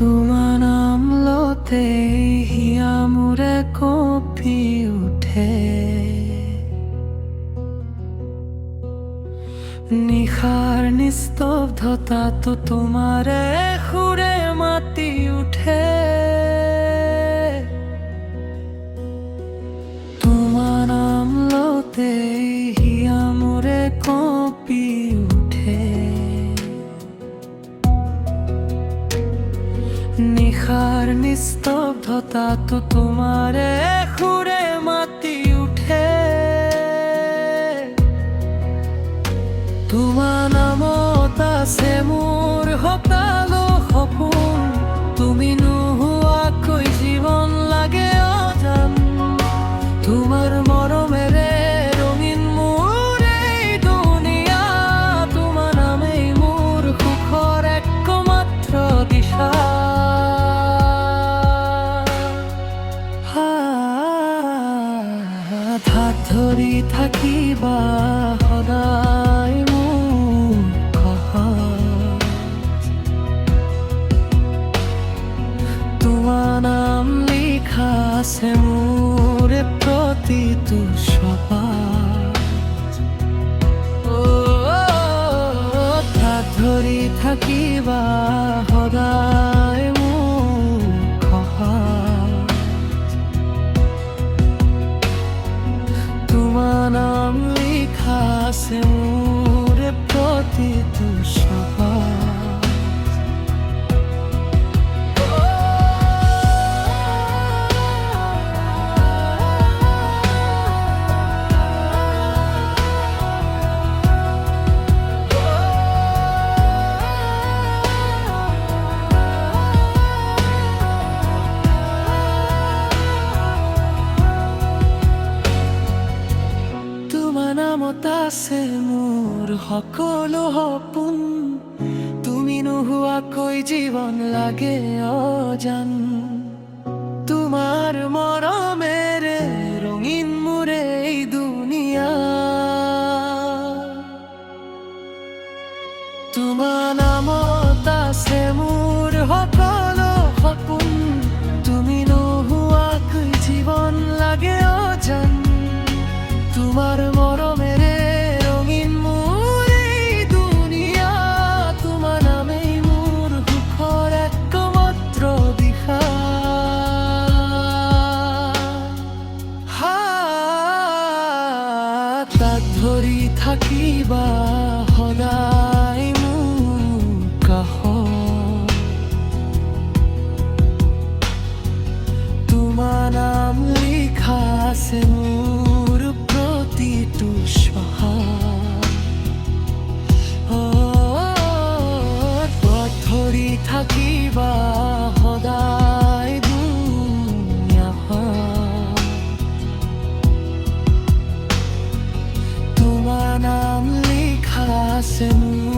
তোমাৰ নাম লতে হিয়া মোৰে কঁপি উঠে। নিশাৰ নিস্তব্ধতাটো তোমাৰে সুৰে মাতি উঠে। তোমাৰ নাম লতে হিয়া মোৰে কঁপি উঠে। নিশাৰ নিস্তব্ধতাটো তোমাৰে সুৰে মাতি উঠে। তোমাৰ নামত আছে মোৰ সকলো সপোন, তুমি নোহোৱাকৈ জীৱন লাগে অজান। তোমাৰ মৰমেৰে ৰঙীন মোৰ এই দুনিয়া, তোমাৰ নামেই মোৰ সুখৰ একমাত্ৰ দিশা। হাত ধৰি থাকিবা সদায় মোৰ কাষত, তোমাৰ নাম লিখা আছে মোৰ প্ৰতিটো ছপাত। হাত ধৰি থাকিবা সদায় মোৰ কাষত, তোমাৰ নাম লিখা আছে মোৰ প্ৰতিটো ছপাত। তোমাৰ নামত আছে মোৰ সকলো সপোন, তুমি নোহোৱাকৈ জীৱন লাগে অজান। তোমাৰ মৰমেৰে ৰঙীন মোৰ এই দুনিয়া, তোমাৰ নামত আছে মোৰ সকলো সপোন, তুমি নোহোৱাকৈ জীৱন লাগে অজান। তোমাৰ মৰমেৰে ৰঙীন মোৰ এই দুনিয়া, তোমাৰ নামেই মোৰ সুখৰ একমাত্ৰ দিশা। হাত ধৰি থাকিবা সদায় মোৰ কাষত, তোমাৰ নাম লিখা আছে মোৰ প্ৰতিটো শ্বাসত। পথ ধৰি থাকিবা সদায় দুনিয়াখন, তোমাৰ নাম লিখা আছে মোৰ